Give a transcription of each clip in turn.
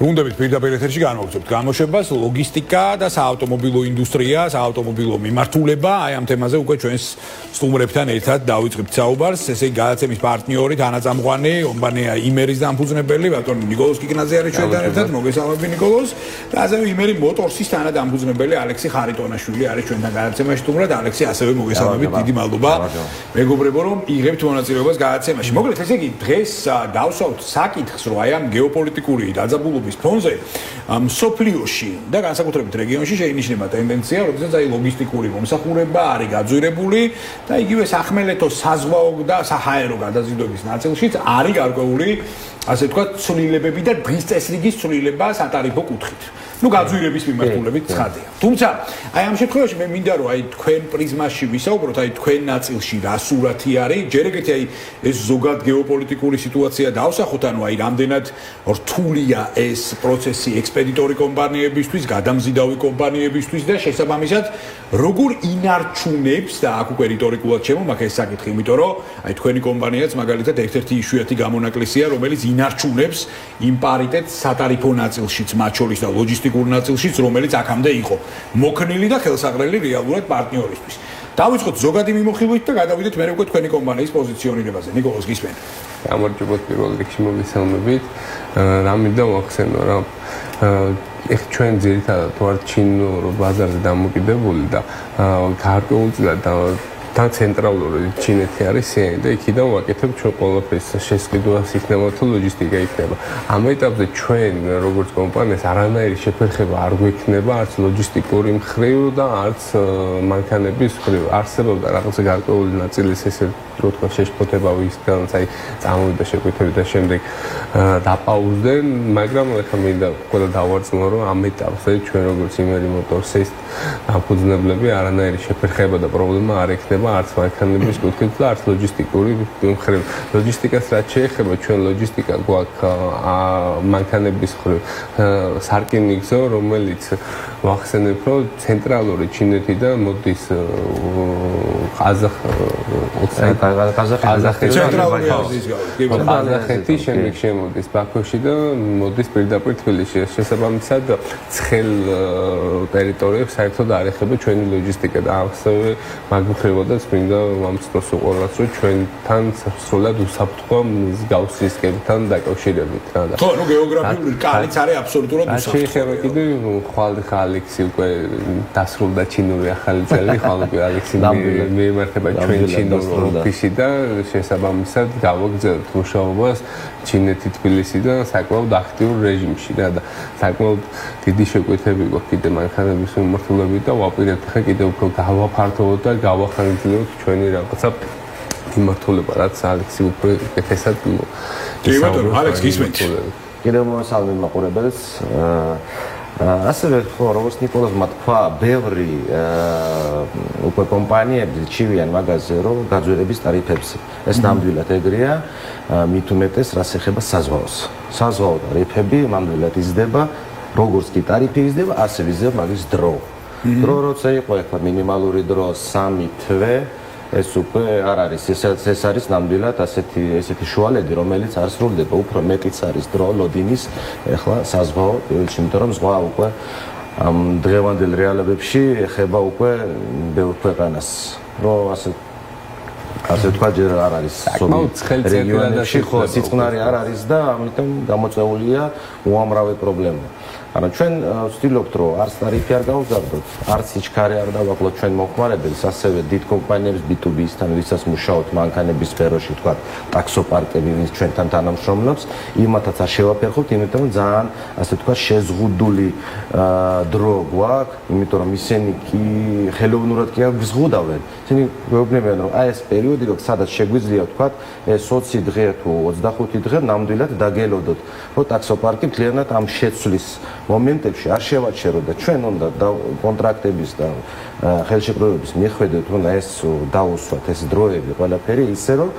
Ბრუნდებით პირდაპირ ეთერში განვაგრძობთ გამოშვებას ლოგისტიკა და საავტომობილო ინდუსტრია, საავტომობილო მიმართულება. Აი ამ თემაზე უკვე ჩვენს სტუმრებთან ერთად დავიწყებთ საუბარს. ესე იგი გადაცემის პარტნიორი თანაწამყვანი კომპანია იმერის დამფუძნებელი ბატონ ნიკოლოზ კიკნაძე არის ჩვენთან ერთად. მოგესალმები ნიკოლოზ. და ასევე იმერი მოტორსის თანადამფუძნებელი ალექსი ხარიტონაშვილი არის ჩვენთან გადაცემაში სტუმრად. ალექსი ასევე მოგესალმებით. დიდი მადლობა. მეგობრებო რომ იღებთ მონაწილეობას გადაცემაში. მოკლედ ესე იგი დღეს დავსვავთ საკითხს რომ აი ამ გეოპოლიტიკური დაძაბულობის ფონზე სოფლიოში და განსაკუთრებით რეგიონში შეინიშნება ტენდენცია, როდესაც აი ლოგისტიკური მომსახურება არის გაძვირებული და იგივე სახმელეთო საზღვაო და საჰაერო გადაზიდვების ნაწილშიც არის გარკვეული, ასე ვთქვათ, ცვლილებები და დღის წესრიგის ცვლილება სატარიფო კუთხით. Ну გაძვირების მიმართულებით ცხადია. თუმცა აი ამ შემთხვევაში მე მინდა რომ აი თქვენ პრიზმაში ვისაუბროთ, აი თქვენ ნაწილში რა სურათი არის, ჯერ ეგეთი აი ეს ზოგად გეოპოლიტიკური სიტუაცია დავსახოთ, ანუ აი რამდენად რთულია ეს პროცესი ექსპედიტორი კომპანიებისთვის, გადამზიდავი კომპანიებისთვის და შესაბამისად როგორ ინარჩუნებს და აქ უკვე რიტორიკულად შემომაქ ეს საკითხი, იმიტომ რომ აი თქვენი კომპანიაც მაგალითად ერთ-ერთი იშვიათი გამონაკლისია, რომელიც ინარჩუნებს იმ პარიტეტს სატარიფო ნაწილშიც, მათ შორის და ლოგისტიკურ ნაწილშიც, რომელიც აქამდე იყო მოქნილი და ხელსაყრელი რეალურად პარტნიორისთვის. დავიწყოთ ზოგადი მიმოხილვით და გადავიდეთ მერე უკვე თქვენი კომპანიის პოზიციონირებაზე. ნიკოლოზ გისმენთ. გამარჯობათ პირველ რიგში მოგესალმებით. რა მინდა ვახსენო რა ეხ ჩვენ ძირითადად ვართ ჩინურ ბაზარზე დამოკიდებული და გარკვეულწილად და ცენტრალური ჩინეთი არის სიენი და იქიდან ვაკეთებ ჩვენ ყველაფერს შესყიდვას იქნება თუ ლოგისტიკა იქნება. ამ ეტაპზე ჩვენ როგორც კომპანიას არანაირი შეფერხება არ გვექნება არც ლოგისტიკური მხრივ და არც მანქანების მხრივ. არსებობდა რაღაცა გარკვეული ნაწილის ესე რო თქვა შეშფოთება ვისგანაც აი წამოვიდა შეკვეთები და შემდეგ დაპაუზდნენ, მაგრამ ეხლა მინდა ყველა დავარწმუნო რომ ამ ეტაპზე ჩვენ როგორც იმერი მოტორსის დამფუძნებლები არანაირი შეფერხება და პრობლემა არ ექნება არც მანქანების კუთხით და არც ლოგისტიკური მხრივ. ლოგისტიკას რაც შეეხება ჩვენ ლოგისტიკა გვაქვს მანქანების მხრივ სარკინიგზო, რომელიც ვახსენებ რომ ცენტრალური ჩინეთიდან მოდის ყაზახეთი შემდეგ შემოდის ბაქოში და მოდის პირდაპირ თბილისში. შესაბამისად ცხელ ტერიტორიებს საერთოდ არ ეხება ჩვენი ლოგისტიკა და ასევე მაგ მხრივადაც მინდა ვამცნოს უყურებს რომ ჩვენთან სრულად უსაფრთხო მსგავს რისკებთან დაკავშირებით რა და ხო, ну გეოგრაფიული კალიც არის აბსოლუტურად უსაფრთხო. შეიძლება კიდე ალექსი უკვე დასრულდა ჩინური ახალი წელი, ხოლმე ალექსი მიემართება ჩვენ ჩინურ ოფისში და შესაბამისად გავაგრძელებთ მუშაობას ჩინეთი თბილისიდან საკმაოდ აქტიურ რეჟიმში და საკმაოდ დიდი შეკვეთები გვაქვს კიდე მანქანების მიმართულებით და ვაპირებთ ხა კიდე უფრო გავაფართოვოთ და გავახანგრძლივოთ ჩვენი რაღაცა მიმართულება, რაც ალექსი უფრო ეთესად დიახ, ალექს გისმენთ. კიდევ მოსალმე მაყურებელს ასევე ხო როგორც ნიკოლოზმა თქვა, ბევრი უკვე კომპანიები ჩივიან მაგაზე რომ გაძვირების ტარიფებს. ეს ნამდვილად ეგრეა, მით უმეტეს რაც ეხება საზღვაოს. საზღვაო ტარიფები ნამდვილად იზრდება, როგორც კი ტარიფი იზრდება, ასევე იზრდება მაგის დრო. დრო როცა იყო ახლა მინიმალური დრო 3 თვე, ეს უკვე არ არის, ეს არის ნამდვილად ესეთი შუალედი, რომელიც არ სრულდება, უფრო მეტიც არის დრო ლოდინის ახლა საზღვაო პირველში, იმიტომ რომ ზღვა უკვე დღევანდელ რეალებებში ეხება უკვე ბევრ ქვეყანას, რომ ასე თქვა ჯერ არ არის რეგიონებში ხო სიწყნარი არ არის და ამიტომ გამოწვეულია უამრავი პრობლემა. ანუ ჩვენ ვცდილობთ რომ არც ტარიფი არ გავზარდოთ, არც სიჩქარე არ დავაკლოთ ჩვენ მომხმარებელს, ასევე დიდ კომპანიებს B2B-სთან, ვისაც მუშაობთ მანქანების სფეროში, თქვა ტაქსოპარკები, ვინც ჩვენთან თანამშრომლობს, იმათაც არ შევაფერხოთ, იმიტომ რომ ძალიან ასე თქვა შეზღუდული დრო გვაქვს, იმიტომ რომ ისინი კი ხელოვნურად კი არ გზღუდავენ. ისინი გვეუბნებიან რომ აი ეს პერიოდი რომ სადაც შეგვიძლია თქვა ეს 20 დღე თუ 25 დღე ნამდვილად დაგელოდოთ, რომ ტაქსოპარკი მთლიანად ამ შეცვლის მომენტებში არ შევაჩეროთ და ჩვენ უნდა კონტრაქტების და ხელშეკრულების მიხედვით უნდა ეს დაუსვათ ეს დროები ყველაფერი ისე რომ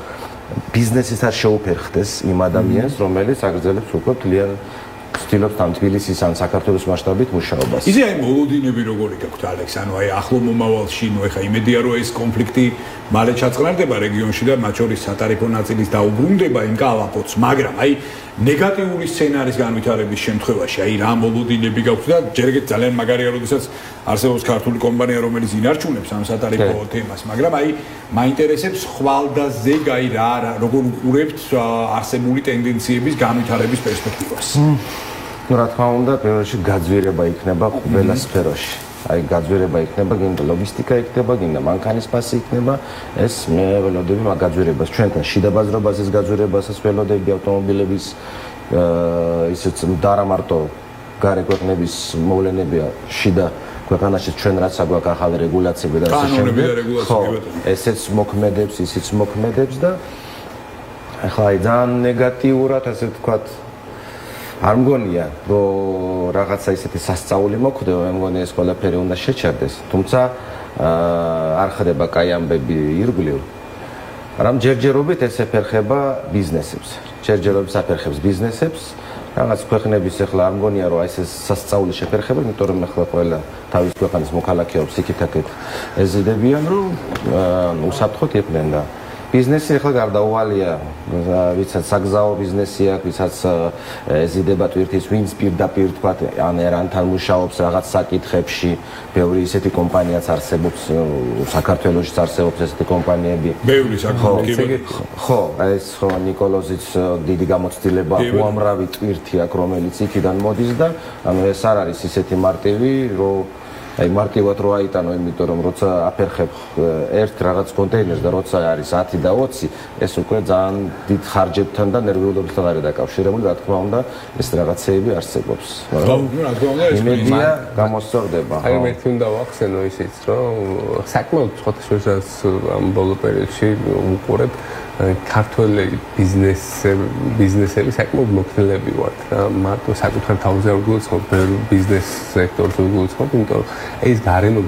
ბიზნესის არ შეუფერხდეს იმ ადამიანს რომელიც აგრძელებს უკვე ვცდილობთ ამ თბილისის ან საქართველოს მასშტაბით მუშაობას. ისე აი მოლოდინები როგორი გაქვთ ალექს? ანუ აი ახლო მომავალში, ნუ ეხა იმედია რომ ეს კონფლიქტი მალე ჩაწყნარდება რეგიონში და მათ შორის სატარიფო ნაწილის დაუბრუნდება იმ კალაპოტს, მაგრამ აი ნეგატიური სცენარის განვითარების შემთხვევაში აი რა მოლოდინები გაქვთ და ჯერ ეგეთ ძალიან მაგარია, როდესაც არსებობს ქართული კომპანია, რომელიც ინარჩუნებს ამ სატარიფო თემას, მაგრამ აი მაინტერესებს ხვალდაზე აი რა როგორ უყურებთ არსებული ტენდენციების განვითარების პერსპექტივას. Ну, რა თქმა უნდა, პირველ რიგში გაძვირება იქნება ყველა სფეროში. აი გაძვირება იქნება, გინდა ლოგისტიკა იქნება, გინდა მანქანის ფასი იქნება, ეს მე ველოდები მაგ გაძვირებას. ჩვენთან შიდა ბაზრობაზეც გაძვირებასაც ველოდები ავტომობილების ისეც და არა მარტო გარე ქვეყნების მოვლენებია შიდა ქვეყანაში ჩვენ რაც აგვაქვს ახალი რეგულაციები და ასე შემდეგ. ესეც მოქმედებს, ისიც მოქმედებს და ახლა აი ძალიან ნეგატიურად ასე ვთქვათ არ მგონია რომ რაღაცა ისეთი სასწაული მოხდება, მე მგონი ეს ყველაფერი უნდა შეჩერდეს. თუმცა არ ხდება კაი ამბები ირგვლივ. მაგრამ ჯერჯერობით ეს ეფერხება ბიზნესებს. ჯერჯერობით აფერხებს ბიზნესებს. რაღაც ქვეყნების ახლა არ მგონია რომ ეს სასწაული შეფერხება, იმიტომ რომ ახლა ყველა თავის ქვეყნის მოქალაქეებს იქით-აქეთ ეზიდებიან, რომ უსაფრთხოდ იყვნენ და ბიზნესი ახლა გარდაუვალია, ვისაც საგზაო ბიზნესი აქვს, ვისაც ეზიდება ტვირთის ვინც პირდაპირ თქვა ან ერანთან მუშაობს რაღაც საკითხებში, ბევრი ისეთი კომპანიაც არსებობს, საქართველოშიც არსებობს ესეთი კომპანიები. ბევრი საკითხი. ხო, ეს ხო ნიკოლოზიც დიდი გამოცდილება, უამრავი ტვირთი აქვს, რომელიც იქიდან მოდის და ანუ ეს არ არის ისეთი მარტივი, რომ აი მარტივად რო აიტანო, იმიტომ რომ როცა აფერხებ ერთ რაღაც კონტეინერს და როცა არის 10 და 20, ეს უკვე ძალიან დიდ ხარჯებთან და ნერვიულობასთან არის დაკავშირებული, რა თქმა უნდა, ეს რაღაცეები არსებობს. მაგრამ რა თქმა უნდა, ეს იმედია გამოსწორდება. აი მე თუნდა ვახსენო ისიც, რომ საკმაოდ ხოთშორს ამ ბოლო პერიოდში უყურებ ქართული ბიზნესები საკმაოდ მოქნილები ვართ და მარტო საკუთარ თავზე არ გულისხმობ, ბევრ ბიზნეს სექტორს გულისხმობ, იმიტომ რომ ეს გარემო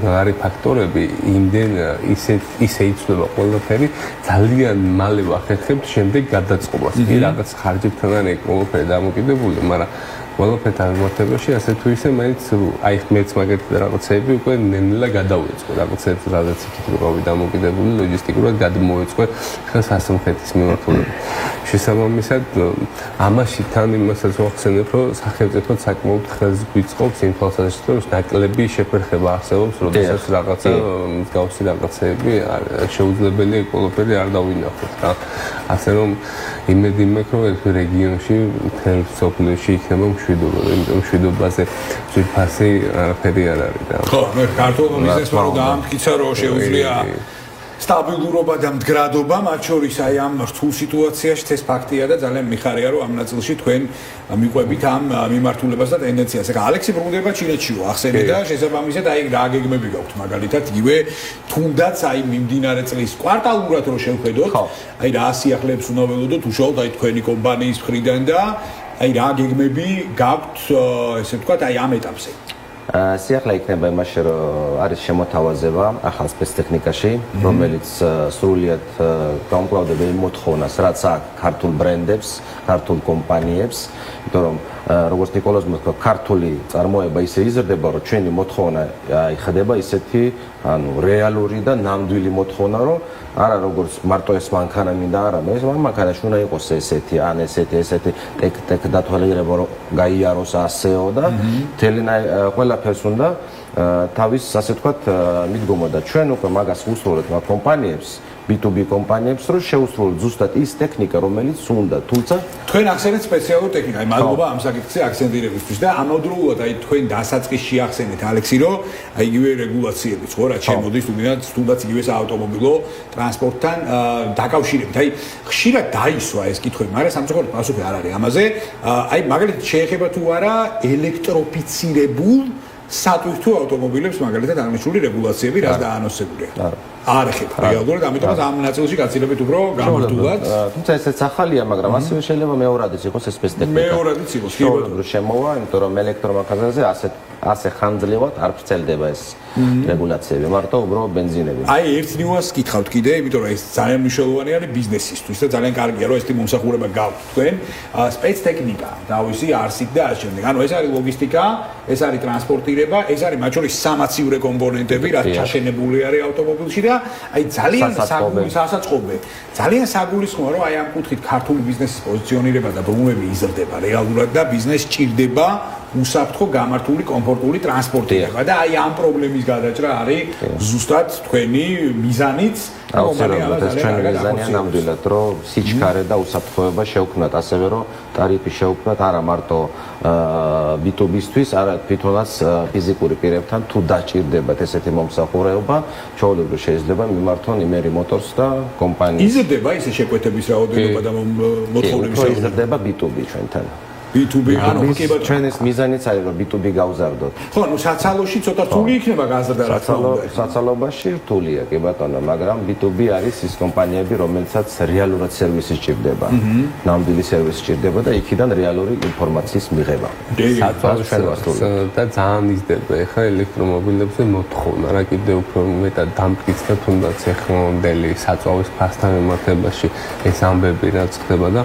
ფაქტორები იმდენ ისე იცვლება ყველაფერი, ძალიან მალე ვახერხებთ შემდეგ გადაწყობას. კი რაღაც ხარჯებთან არის ყველაფერი დამოკიდებული, მაგრამ ყველაფერთან მიმართებაში ასე თუ ისე მაინც აი მეც მაგეთი რაღაცები უკვე ნელ-ნელა გადავეწყო, რაღაცებს რაღაც იქით ვიყავი დამოკიდებული, ლოგისტიკურად გადმოეწყო ხა სასამართლოს მიმართულებით. შესაბამისად, ამაში თან იმასაც ვახსენებ, რომ სახელმწიფო საკმაოდ ხელს გვიწყობს იმ თვალსაზრისით, რომ ნაკლები შეფერხება არსებობს, როდესაც რაღაცა მსგავსი რაღაცეები შეუძლებელია ყველაფერი არ დავინახოთ რა. ასე რომ იმედი მაქვს, რომ ეს რეგიონში მთელ სოფლიოში იქნება მშვიდობა, იმიტომ მშვიდობაზე ძვირფასი არაფერი არ არის და ხო, მე ქართულ ბიზნესმა რომ დაამტკიცა, რომ შეუძლია სტაბილურობა და მდგრადობა, მათ შორის აი ამ რთულ სიტუაციაში ეს ფაქტია და ძალიან მიხარია, რომ ამ ნაწილში თქვენ მიყვებით ამ მიმართულებას და ტენდენციას. ეხლა ალექსი ბრუნდება ჩინეთშიო, ახსენე და შესაბამისად აი რა გეგმები გაქვთ მაგალითად იგივე თუნდაც აი მიმდინარე წლის კვარტალურად რო შევხედოთ, აი რა სიახლეებს უნდა ველოდოთ უშუალოდ აი თქვენი კომპანიის მხრიდან და აი რა გეგმები გაქვთ, ესე ვთქვათ, აი ამ ეტაპზე. სიახლე იქნება იმაში, რომ არის შემოთავაზება ახალ სპეცტექნიკაში, რომელიც სრულიად გამკლავდება იმ მოთხოვნას, რაც აქვს ქართულ ბრენდებს, ქართულ კომპანიებს, იმიტომ რომ როგორც ნიკოლოზმა თქვა, ქართული წარმოება ისე იზრდება, რომ ჩვენი მოთხოვნა ხდება ისეთი, ანუ რეალური და ნამდვილი მოთხოვნა, რომ არა როგორც მარტო ეს მანქანა მინდა, არა, ეს მანქანაში უნდა იყოს ესეთი, ან ესეთი ტეკ დათვალიერება, რომ გაიაროს ასეო და ყველაფერს უნდა თავის, ასე ვთქვათ, მიდგომა და ჩვენ უკვე მაგას ვუსრულებთ მაგ კომპანიებს, B2B კომპანიებს, რომ შეუსრულოთ ზუსტად ის ტექნიკა, რომელიც უნდა, თუმცა თქვენ ახსენეთ სპეციალურ ტექნიკას. აი მადლობა ამ საკითხზე აქცენტირებისთვის და ამავდროულად აი თქვენ დასაწყისში ახსენეთ ალექსი, რომ აი იგივე რეგულაციებიც ხო რა შემოდის თუნდაც იგივე საავტომობილო ტრანსპორტთან დაკავშირებით. აი ხშირად დაისვა ეს კითხვები, მაგრამ სამწუხაროდ პასუხი არ არის ამაზე. აი მაგალითად შეეხება თუ არა ელექტროფიცირებულ სატვირთო ავტომობილებს მაგალითად აღნიშნული რეგულაციები რაც დაანონსებულია. არ ეხება რეალურად, ამიტომაც ამ ნაწილში გაცილებით უფრო გამართულად. თუმცა ესეც ახალია, მაგრამ ასევე შეიძლება მეორადიც იყოს ეს სპეცტექნიკა. მეორადიც იყოს, კი ბატონო. შემოვა, იმიტომ რომ ელექტრომანქანაზე ასე ხანძლივად არ ვრცელდება ეს რეგულაციები, მარტო უბრალოდ ბენზინები. აი ერთ ნიუანსს გითხავთ კიდე, იმიტომ რომ ეს ძალიან მნიშვნელოვანი არის ბიზნესისთვის და ძალიან კარგია რომ ესეთი მომსახურება გაქვთ თქვენ. სპეცტექნიკა, დავისი არსით და ასე შემდეგ. ანუ ეს არის ლოგისტიკა, ეს არის ტრანსპორტირება, ეს არის მათ შორის სამაცივრე კომპონენტები, რაც ჩაშენებული არის ავტომობილში და აი ძალიან სასაწყობე. ძალიან საგულისხმოა რომ აი ამ კუთხით ქართული ბიზნესის პოზიციონირება და ბრუნვები იზრდება რეალურად და ბიზნესს ჭირდება უსაფრთხო გამართული კომფორტული ტრანსპორტირება და აი ამ პრობლემის გადაჭრა არის ზუსტად თქვენი მიზანიც აუცილებლად ეს ჩვენი მიზანია ნამდვილად რომ სიჩქარე და უსაფრთხოება შევქმნათ ასევე რომ ტარიფი შევქმნათ არა მარტო B2B-ისთვის არა თვითონაც ფიზიკური პირებთან თუ დაჭირდებათ ესეთი მომსახურება ჩვეულებრივ შეიძლება მიმართონ იმერი მოტორს და კომპანიის იზრდება ისე შეკვეთების რაოდენობა და მოთხოვნების რაოდენობა იზრდება B2B ჩვენთან B2B ანუ ჩვენის მიზანიც არის რომ B2B გავზარდოთ. ხო, ნუ საცალოში ცოტა რთული იქნება გაზრდა რა თქმა უნდა. საცალობაში რთულია, კი ბატონო, მაგრამ B2B არის ის კომპანიები, რომელსაც რეალურად სერვისი სჭირდება. ნამდვილი სერვისი სჭირდება და იქიდან რეალური ინფორმაციის მიღება. და ძალიან იზრდება ეხლა ელექტრომობილებზე მოთხოვნა, რა კიდევ უფრო მეტად დამტკიცდა თუნდაც ეხლამდელი საწვავის ფასთან მიმართებაში ეს ამბები რაც ხდება და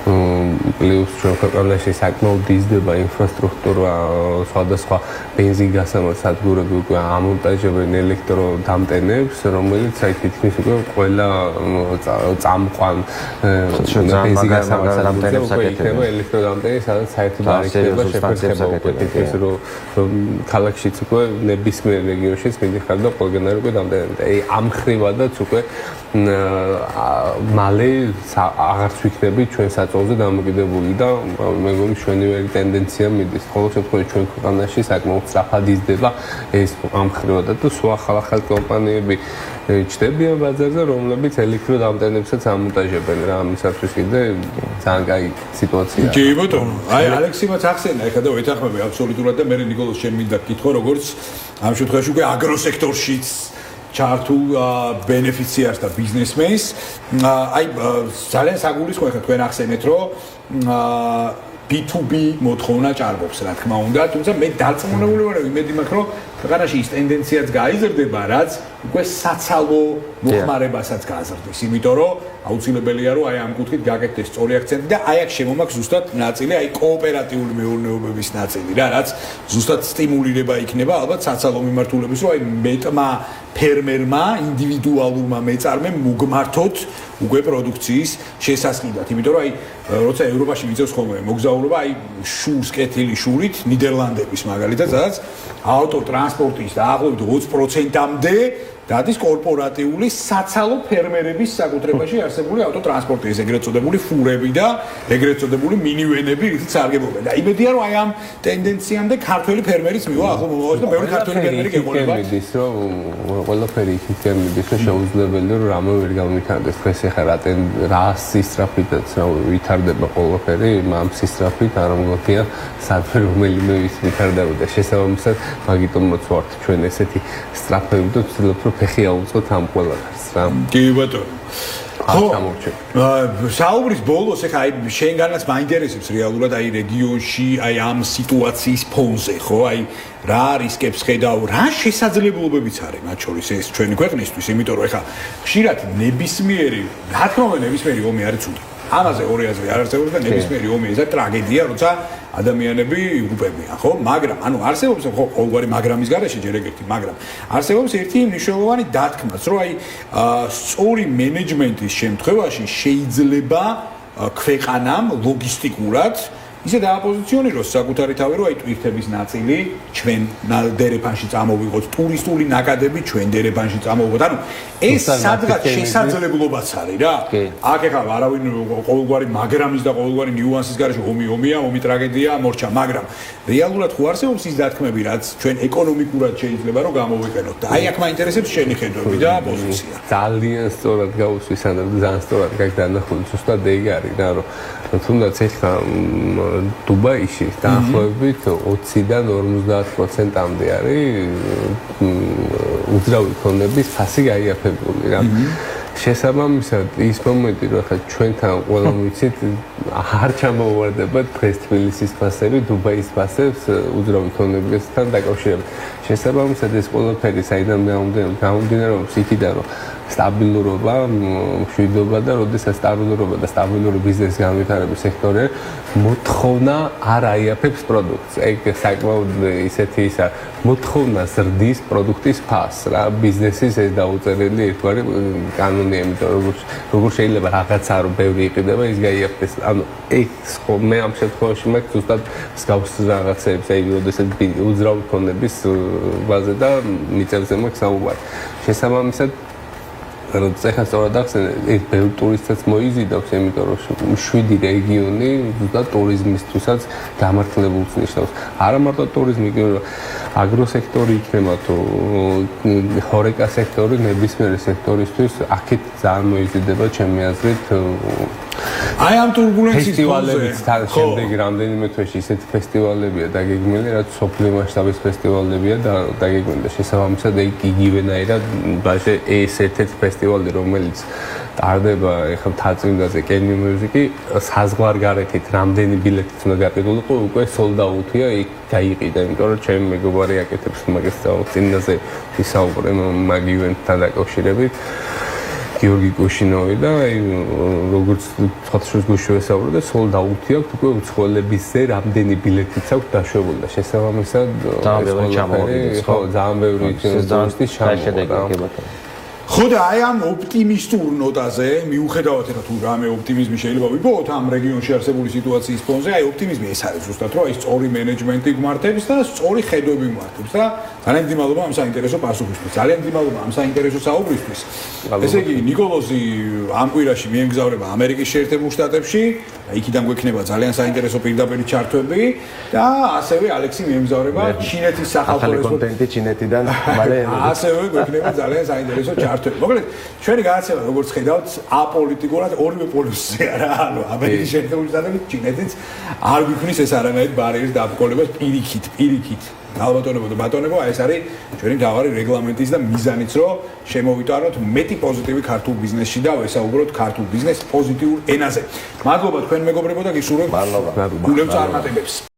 პლუს ჩვენ ქვეყანაში საკმაოდ იზრდება ინფრასტრუქტურა სხვადასხვა ბენზინგასამართ სადგურები უკვე ამონტაჟებენ ელექტროდამტენებს რომელიც აი თითქმის უკვე ყველა წამყვან ბენზინგასამართ სადგურებს აკეთებენ ელექტროდამტენი სადაც საერთოდ არ იქნება შეფერხება უკვე თითქმის რომ ქალაქშიც უკვე ნებისმიერ რეგიონშიც მიდიხარ და ყველგან არის უკვე დამტენები და ამ ხრივადაც უკვე მალე აღარც ვიქნებით ჩვენ საწოლზე დამოკიდებული და მეგონი ჩვენივე ტენდენცია მიდის. ხოლო შემთხვევაში ჩვენ ქვეყანაში საკმაოდ სწრაფად იზრდება ეს ამ ხრივადად და სხვა ახალ კომპანიები ჩდებიან ბაზარზე, რომლებიც ელექტროდამტენებსაც ამონტაჟებენ რა ამისათვის კიდე ძალიან კაი სიტუაციაა. კი ბატონო, აი ალექსიმაც ახსენა ეხლა და ვეთანხმები აბსოლუტურად და მე ნიკოლოზ შენ მინდა გკითხო როგორც ამ შემთხვევაში უკვე აგროსექტორშიც ჩართულ ბენეფიციარს და ბიზნესმენს. აი ძალიან საგულისხმოა ხა თქვენ ახსენეთ რომ B2B მოთხოვნა ჭარბობს რა თქმა უნდა, თუმცა მე დარწმუნებული ვარ რომ იმედი მაქვს რომ ქვეყანაში ის ტენდენციაც გაიზრდება, რაც უკვე საცალო მოხმარებასაც გაზრდის, იმიტომ რომ აუცილებელია რომ აი ამ კუთხით გაკეთდეს სწორი აქცენტი და აი აქ შემომაქვს ზუსტად ნაწილი, აი კოოპერატიული მეურნეობების ნაწილი რა, რაც ზუსტად სტიმულირება იქნება ალბათ საცალო მიმართულების, რომ აი მეტმა ფერმერმა, ინდივიდუალურმა მეწარმემ მოგმართოთ უკვე პროდუქციის შესასყიდად, იმიტომ რომ აი როცა ევროპაში მიწევს ხოლმე მოგზაურობა, აი შურს კეთილი შურით ნიდერლანდების მაგალითად, სადაც ავტოტრანსპორტის დაახლოებით 20%-მდე დადის კორპორატიული საცალო ფერმერების საკუთრებაში არსებული ავტოტრანსპორტის ეგრეთ წოდებული ფურები და ეგრეთ წოდებული მინივენები, რითიც სარგებლობენ. და იმედია რომ აი ამ ტენდენციამდე ქართველი ფერმერიც მივა ახლო მომავალში და ბევრი ქართველი ფერმერი გეყოლება. მიდის რომ ყველაფერი იქით მიდის რომ შეუძლებელია რომ რამე ვერ გამიქანდეს დღეს ახლა რა სისტრაფითაც რა ვითარდება ყველაფერი ამ სისტრაფით არ მგონია საერთოდ რომელიმე ის ვითარდებოდა შესაბამისად მაგიტომაც ვართ ჩვენ ესეთი სწრაფები და ვცდილობთ რომ ფეხი აუწყოთ ამ ყველაფერს რა. კი ბატონო. საუბრის ბოლოს ეხა აი შენგანაც მაინტერესებს რეალურად აი რეგიონში აი ამ სიტუაციის ფონზე ხო აი რა რისკებს ხედავ რა შესაძლებლობებიც არის მათ შორის ეს ჩვენი ქვეყნისთვის იმიტომ რომ ეხა ხშირად ნებისმიერი რა თქმა უნდა ნებისმიერი ომი არის ცუდი ამაზე ორი აზრი არ არსებობს და ნებისმიერი ომი ეს ტრაგედია როცა ადამიანები იღუპებიან ხო მაგრამ ანუ არსებობს ხო ყოველგვარი მაგრამის გარეშე ჯერ ეგეთი მაგრამ არსებობს ერთი მნიშვნელოვანი დათქმაც რომ აი სწორი მენეჯმენტის შემთხვევაში შეიძლება ქვეყანამ ლოგისტიკურად ისე დააპოზიციონიროს საკუთარი თავი რომ აი ტვირთების ნაწილი ჩვენ დერეფანში წამოვიღოთ ტურისტული ნაკადები ჩვენ დერეფანში წამოვიღოთ ანუ ეს სადღაც შესაძლებლობაც არის რა აქ ეხლა არავინ ყოველგვარი მაგრამის და ყოველგვარი ნიუანსის გარეშე ომია ომი ტრაგედია მორჩა მაგრამ რეალურად ხო არსებობს ის დათქმები რაც ჩვენ ეკონომიკურად შეიძლება რომ გამოვიყენოთ და აი აქ მაინტერესებს შენი ხედვები და პოზიცია ძალიან სწორად გაუსვი სანამ ძალიან სწორად გაგდანახული ზუსტად ეგ არის რა რომ თუნდაც ეხლა დუბაიში დაახლოებით 20-დან 50%-მდე არის უძრავი ქონების ფასი გაიაფებული რა. შესაბამისად ის მომენტი რომ ხა ჩვენთან ყველამ ვიცით არ ჩამოვარდება დღეს თბილისის ფასები დუბაის ფასებს უძრავი ქონებასთან დაკავშირებით შესაბამისად ეს ყველაფერი საიდან გამომდინარეობს იქიდან რომ სტაბილურობა, მშვიდობა და როდესაც სტაბილურობა და სტაბილური ბიზნესის განვითარების სექტორი მოთხოვნა არ აიაფებს პროდუქტს. ეგ საკმაოდ ისეთი ისა მოთხოვნა ზრდის პროდუქტის ფასს რა ბიზნესის ეს დაუწერელი ერთგვარი კანონია, იმიტომ როგორ შეიძლება რაღაცა რომ ბევრი იყიდება ის გაიაფებს. ანუ ეს მე ამ შემთხვევაში მაქვს ზუსტად მსგავს რაღაცებს, აი როდესაც უძრავი ქონების ბაზე და მიწებზე მაქვს საუბარი. შესაბამისად როცა ხა სწორად ახსენე, ეს ბევრ ტურისტებს მოიზიდავს, იმიტომ რომ 7 რეგიონი ზუსტად ტურიზმისთვისაც გამართლებულს ნიშნავს. არა მარტო ტურიზმი, იმიტომ რომ აგროსექტორი იქნება თუ ჰორეკა სექტორი, ნებისმიერი სექტორისთვის აქეთ ძალიან მოიზიდება ჩემი აზრით. აი ამ ტურბულენციის ფესტივალებიც თან შემდეგ რამდენიმე თვეში ისეთი ფესტივალებია დაგეგმილი, რაც სოფლიო მასშტაბის ფესტივალებია და დაგეგმილი შესაბამისად იგივენაირად ბაშე ეს ერთ-ერთი ფესტივალი რომელიც ტარდება ეხლა მთაწმინდაზე კენიო მიუზიკი საზღვარგარეთით რამდენი ბილეთიც უნდა გაყიდულიყო უკვე sold out-ია იქ გაიყიდა იმიტომ რომ ჩემი მეგობარი აკეთებს მაგას წინაზე ისაუბრე მაგ ივენტთან დაკავშირებით გიორგი კუშინოვი და აი როგორც ფოტოშოს გუშევესაუბრე და sold out-ია უკვე უცხოელებისზე რამდენი ბილეთიც აქვს დაშვებული და შესაბამისად ძალიან ბევრი ტურისტის ჩამოვიდა ხო და აი ამ ოპტიმისტურ ნოტაზე მიუხედავად რა თუ რამე ოპტიმიზმი შეიძლება ვიპოვოთ ამ რეგიონში არსებული სიტუაციის ფონზე, აი ოპტიმიზმი ეს არის ზუსტად რომ აი სწორი მენეჯმენტი გვმართებს და სწორი ხედვები გვმართებს და ძალიან დიდ ამ საინტერესო პასუხისთვის, ძალიან დიდ ამ საინტერესო საუბრისთვის. ესე იგი ნიკოლოზი ამ კვირაში მიემგზავრება ამერიკის შეერთებულ შტატებში, იქიდან გვექნება ძალიან საინტერესო პირდაპირ ჩართვები და ასევე ალექსი მიემგზავრება ჩინეთის სახალხო კონტენტი ჩინეთიდან, მალე ასევე გვექნება ძალიან საინტერესო მოკლედ, ჩვენი განაცემა როგორც ხედავთ, აპოლიტიკურად ორივე პოლუსია რა, ანუ ამერიკის შეერთებული შტატები, ჩინეთიც არ გვიქმნის ეს არანაირ ბარიერის დაბრკოლებას პირიქით. ალბათონებო და ბატონებო, ეს არის ჩვენი მთავარი რეგლამენტის და მიზანიც, რომ შემოვიტანოთ მეტი პოზიტივი ქართულ ბიზნესში და ვესაუბროთ ქართულ ბიზნეს პოზიტიურ ენაზე. მადლობა თქვენ მეგობრებო და გისურვებთ გულებს წარმატებებს.